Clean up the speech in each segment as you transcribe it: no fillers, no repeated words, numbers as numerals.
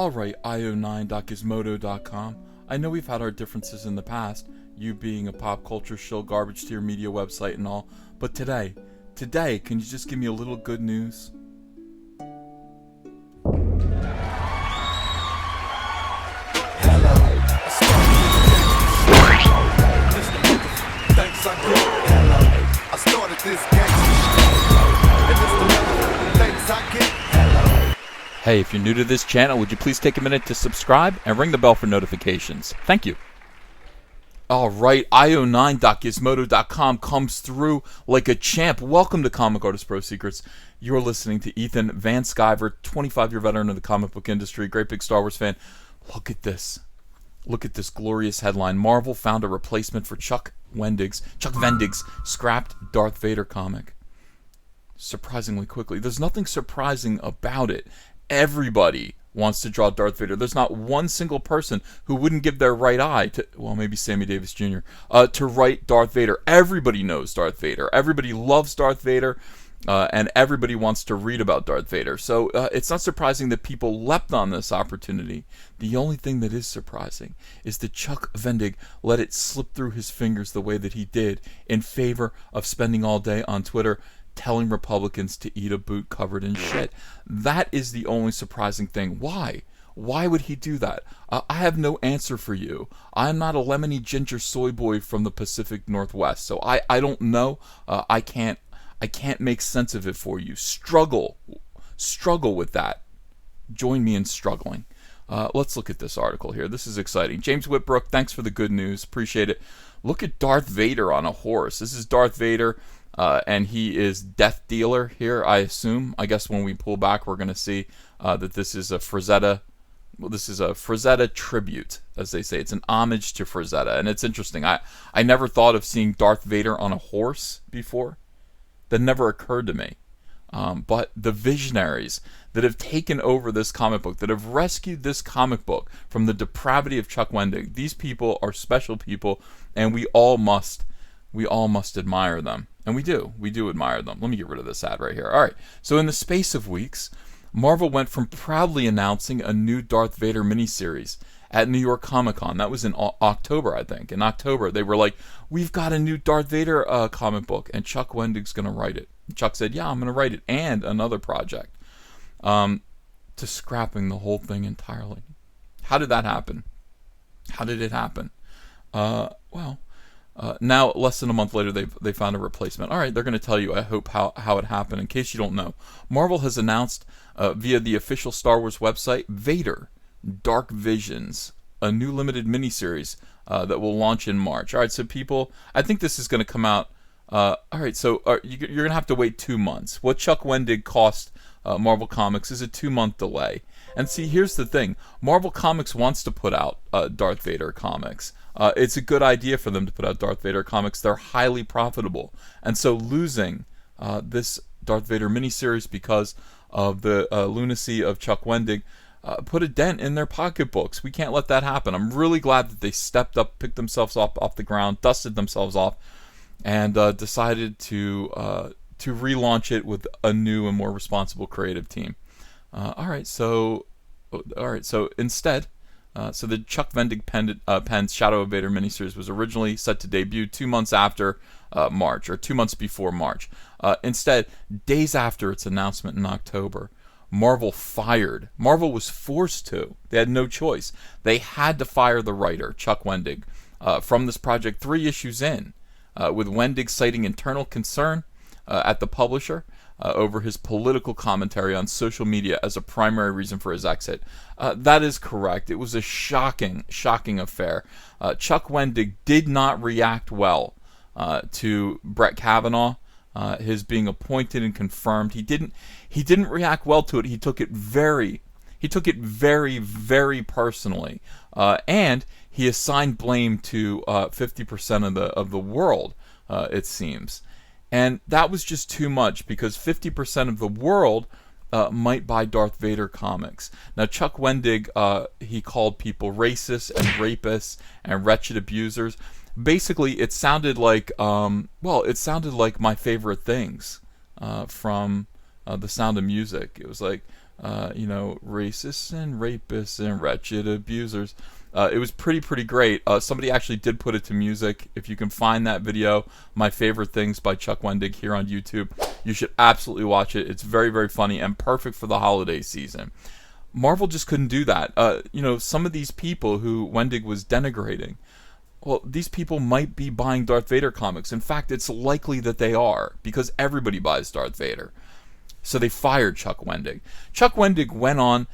Alright, io9.gizmodo.com. I know we've had our differences in the past, you being a pop culture shill, garbage tier media website and all, but today, can you just give me a little good news? Hey, if you're new to this channel, would you please take a minute to subscribe and ring the bell for notifications? Thank you. Alright, io9.gizmodo.com comes through like a champ. Welcome to Comic Artist Pro Secrets. You're listening to Ethan Van Sciver, 25-year veteran of the comic book industry, great big Star Wars fan. Look at this. Look at this glorious headline. Marvel found a replacement for Chuck Wendig's scrapped Darth Vader comic. Surprisingly quickly. There's nothing surprising about it. Everybody wants to draw Darth Vader. There's not one single person who wouldn't give their right eye to, well, maybe Sammy Davis Jr., to write Darth Vader. Everybody knows Darth Vader. Everybody loves Darth Vader, and everybody wants to read about Darth Vader. So it's not surprising that people leapt on this opportunity. The only thing that is surprising is that Chuck Wendig let it slip through his fingers the way that he did in favor of spending all day on Twitter telling Republicans to eat a boot covered in shit. That is the only surprising thing. Why? Why would he do that? I have no answer for you. I'm not a lemony ginger soy boy from the Pacific Northwest, so I don't know. I can't make sense of it for you. Struggle with that. Join me in struggling. Let's look at this article here. This is exciting. James Whitbrook, thanks for the good news. Appreciate it. Look at Darth Vader on a horse. This is Darth Vader. And he is Death Dealer here, I assume. I guess when we pull back, we're going to see that this is a Frazetta. Well, this is a Frazetta tribute, as they say. It's an homage to Frazetta, and it's interesting. I never thought of seeing Darth Vader on a horse before. That never occurred to me. But the visionaries that have taken over this comic book, that have rescued this comic book from the depravity of Chuck Wendig, these people are special people, and we all must admire them. And we do admire them. Let me get rid of this ad right here. Alright, so in the space of weeks, Marvel went from proudly announcing a new Darth Vader miniseries at New York Comic Con. That was in October, I think. In October, they were like, we've got a new Darth Vader comic book, and Chuck Wendig's going to write it. Chuck said, yeah, I'm going to write it, and another project. To scrapping the whole thing entirely. How did that happen? How did it happen? Now, less than a month later, they found a replacement. All right, they're going to tell you, I hope, how it happened. In case you don't know, Marvel has announced via the official Star Wars website, Vader, Dark Visions, a new limited miniseries that will launch in March. All right, so people, I think this is going to come out. All right, so you're going to have to wait 2 months. What Chuck Wendig cost Marvel Comics is a 2-month delay. And see, here's the thing. Marvel Comics wants to put out Darth Vader comics. It's a good idea for them to put out Darth Vader comics. They're highly profitable. And so losing this Darth Vader miniseries because of the lunacy of Chuck Wendig put a dent in their pocketbooks. We can't let that happen. I'm really glad that they stepped up, picked themselves up off the ground, dusted themselves off, and decided to relaunch it with a new and more responsible creative team. All right, so instead, so the Chuck Wendig penned Shadow of Vader miniseries was originally set to debut 2 months after March, or 2 months before March. Instead, days after its announcement in October, Marvel was forced to. They had no choice. They had to fire the writer, Chuck Wendig, from this project 3 issues in, with Wendig citing internal concern at the publisher over his political commentary on social media as a primary reason for his exit. That is correct. It was a shocking affair. Chuck Wendig did not react well to Brett Kavanaugh, his being appointed and confirmed. He didn't react well to it. He took it very, very personally, and he assigned blame to 50% of the world, it seems. And that was just too much, because 50% of the world might buy Darth Vader comics. Now, Chuck Wendig, he called people racist and rapists and wretched abusers. Basically, it sounded like, My Favorite Things from The Sound of Music. It was like, racists and rapists and wretched abusers. It was pretty great. Somebody actually did put it to music. If you can find that video, My Favorite Things by Chuck Wendig here on YouTube, you should absolutely watch it. It's very funny and perfect for the holiday season. Marvel just couldn't do that. Some of these people who Wendig was denigrating, well, these people might be buying Darth Vader comics. In fact, it's likely that they are, because everybody buys Darth Vader. So they fired Chuck Wendig. Chuck Wendig went on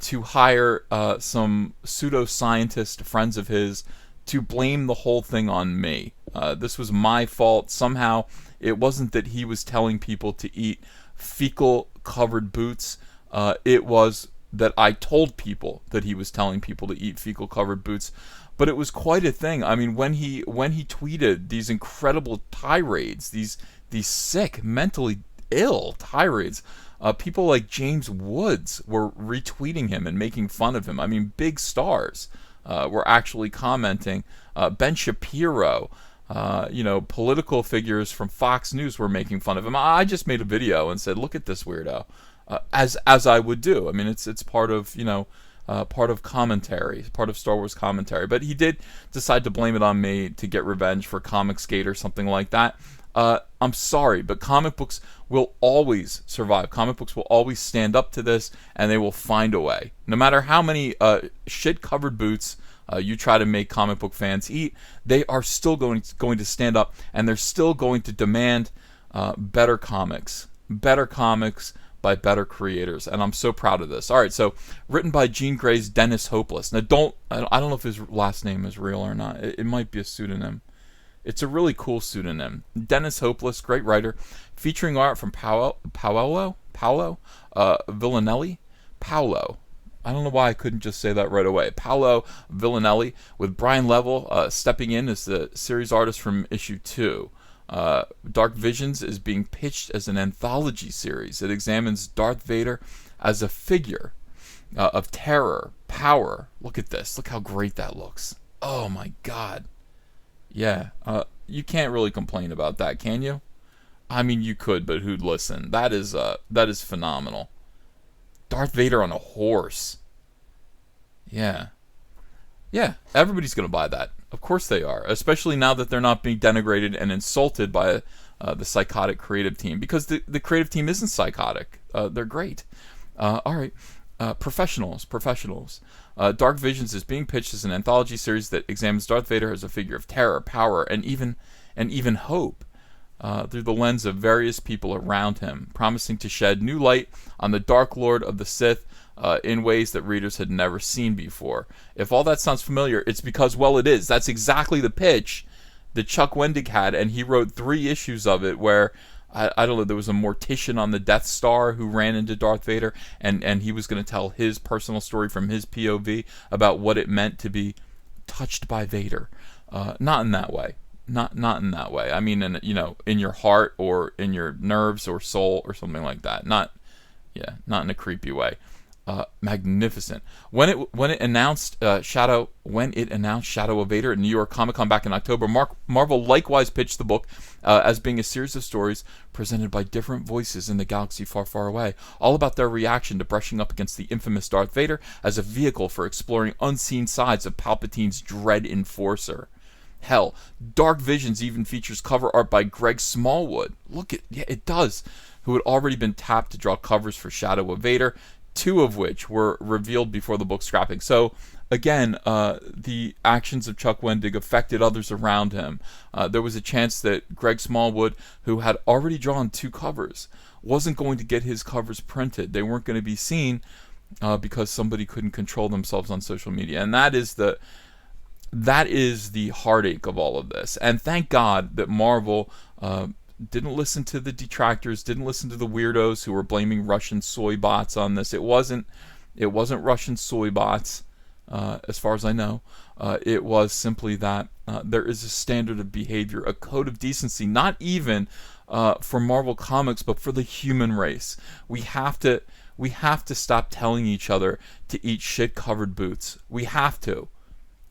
to hire some pseudoscientist friends of his to blame the whole thing on me. This was my fault. Somehow, it wasn't that he was telling people to eat fecal-covered boots. It was that I told people that he was telling people to eat fecal-covered boots. But it was quite a thing. I mean, when he tweeted these incredible tirades, these sick, mentally ill tirades, people like James Woods were retweeting him and making fun of him. I mean, big stars were actually commenting. Ben Shapiro, political figures from Fox News were making fun of him. I just made a video and said, "Look at this weirdo," as I would do. I mean, it's part of part of commentary, part of Star Wars commentary. But he did decide to blame it on me to get revenge for Comicsgate or something like that. I'm sorry, but comic books will always survive. Comic books will always stand up to this, and they will find a way. No matter how many shit-covered boots you try to make comic book fans eat, they are still going to stand up, and they're still going to demand better comics by better creators, and I'm so proud of this. All right, so written by Jean Grey's Dennis Hopeless. Now, I don't know if his last name is real or not. It might be a pseudonym. It's a really cool pseudonym. Dennis Hopeless, great writer, featuring art from Paolo Villanelli. Paolo. I don't know why I couldn't just say that right away. Paolo Villanelli, with Brian Level stepping in as the series artist from issue 2. Dark Visions is being pitched as an anthology series. It examines Darth Vader as a figure of terror, power. Look at this. Look how great that looks. Oh my God. Yeah, you can't really complain about that, can you? I mean, you could, but who'd listen? That is phenomenal. Darth Vader on a horse. Yeah, everybody's gonna buy that. Of course they are, especially now that they're not being denigrated and insulted by the psychotic creative team, because the creative team isn't psychotic. They're great. All right. Professionals. Dark Visions is being pitched as an anthology series that examines Darth Vader as a figure of terror, power, and even hope through the lens of various people around him, promising to shed new light on the Dark Lord of the Sith in ways that readers had never seen before. If all that sounds familiar, it's because, well, it is. That's exactly the pitch that Chuck Wendig had, and he wrote 3 issues of it where I don't know, there was a mortician on the Death Star who ran into Darth Vader, and he was going to tell his personal story from his POV about what it meant to be touched by Vader. Not in that way. Not in that way. I mean, in your heart or in your nerves or soul or something like that. Not in a creepy way. Magnificent. When it announced Shadow of Vader at New York Comic Con back in October, Marvel likewise pitched the book as being a series of stories presented by different voices in the galaxy far away, all about their reaction to brushing up against the infamous Darth Vader as a vehicle for exploring unseen sides of Palpatine's dread enforcer. Hell, Dark Visions even features cover art by Greg Smallwood. It does, who had already been tapped to draw covers for Shadow of Vader, 2 of which were revealed before the book scrapping. So, again, the actions of Chuck Wendig affected others around him. There was a chance that Greg Smallwood, who had already drawn 2 covers, wasn't going to get his covers printed. They weren't going to be seen because somebody couldn't control themselves on social media. And that is the heartache of all of this. And thank God that Marvel didn't listen to the detractors, didn't listen to the weirdos who were blaming Russian soy bots on this. It wasn't Russian soy bots, as far as I know. It was simply that there is a standard of behavior, a code of decency, not even for Marvel Comics, but for the human race. We have to stop telling each other to eat shit-covered boots. We have to.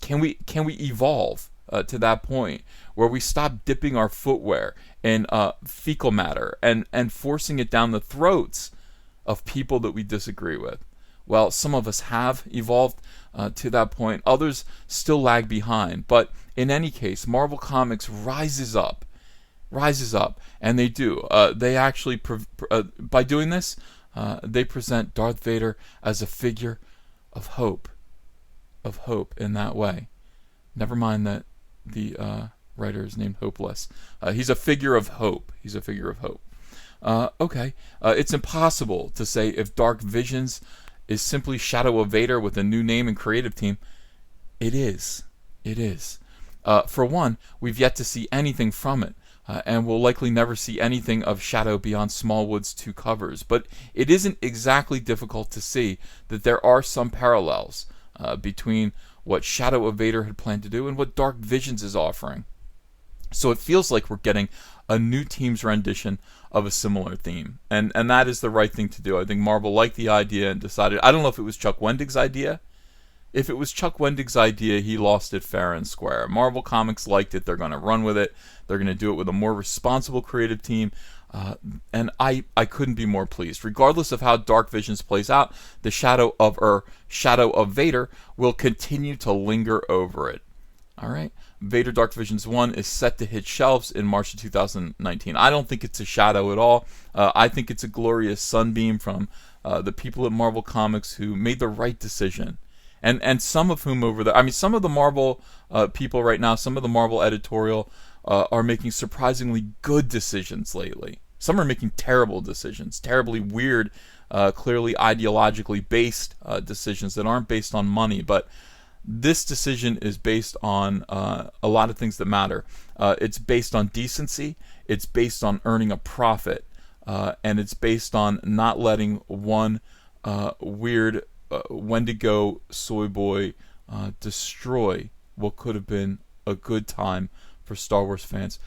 Can we evolve to that point where we stop dipping our footwear in fecal matter and forcing it down the throats of people that we disagree with. Well, some of us have evolved to that point. Others still lag behind. But in any case, Marvel Comics rises up, and they do. They actually, by doing this, they present Darth Vader as a figure of hope in that way. Never mind that the writer is named Hopeless. He's a figure of hope. Okay, it's impossible to say if Dark Visions is simply Shadow of Vader with a new name and creative team. It is. For one, we've yet to see anything from it, and we'll likely never see anything of Shadow beyond Smallwood's 2 covers. But it isn't exactly difficult to see that there are some parallels between what Shadow of Vader had planned to do and what Dark Visions is offering. So it feels like we're getting a new team's rendition of a similar theme. And that is the right thing to do. I think Marvel liked the idea and decided, I don't know if it was Chuck Wendig's idea. If it was Chuck Wendig's idea, he lost it fair and square. Marvel Comics liked it. They're going to run with it. They're going to do it with a more responsible creative team. And I couldn't be more pleased. Regardless of how Dark Visions plays out, the Shadow of Vader will continue to linger over it. All right? Vader Dark Visions 1 is set to hit shelves in March of 2019. I don't think it's a shadow at all. I think it's a glorious sunbeam from the people at Marvel Comics who made the right decision. And some of whom over there, some of the Marvel people right now, some of the Marvel editorial are making surprisingly good decisions lately. Some are making terrible decisions, terribly weird, clearly ideologically based decisions that aren't based on money, but this decision is based on a lot of things that matter. It's based on decency, it's based on earning a profit, and it's based on not letting one weird Wendigo soy boy destroy what could have been a good time for Star Wars fans.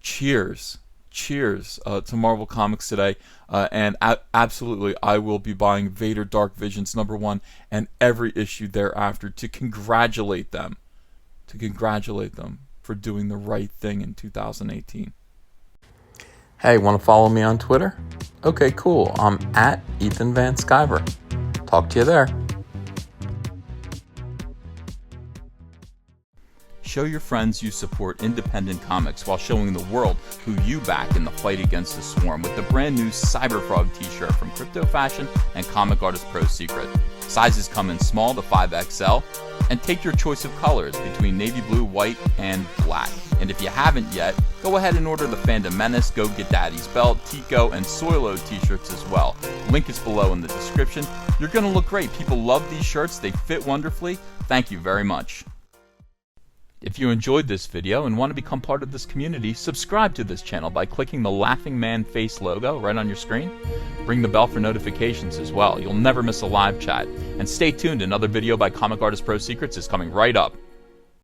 Cheers to Marvel Comics today, and absolutely I will be buying Vader Dark Visions #1 and every issue thereafter to congratulate them for doing the right thing in 2018. Hey, want to follow me on Twitter? Okay, cool. I'm at Ethan Van Sciver. Talk to you there. Show your friends you support independent comics while showing the world who you back in the fight against the swarm with the brand new Cyberfrog t-shirt from Crypto Fashion and Comic Artist Pro Secret. Sizes come in small to 5XL, and take your choice of colors between navy blue, white, and black. And if you haven't yet, go ahead and order the Fandom Menace, Go Get Daddy's Belt, Tico, and Soilo t-shirts as well. Link is below in the description. You're going to look great. People love these shirts. They fit wonderfully. Thank you very much. If you enjoyed this video and want to become part of this community, subscribe to this channel by clicking the Laughing Man face logo right on your screen. Ring the bell for notifications as well. You'll never miss a live chat. And stay tuned, another video by Comic Artist Pro Secrets is coming right up.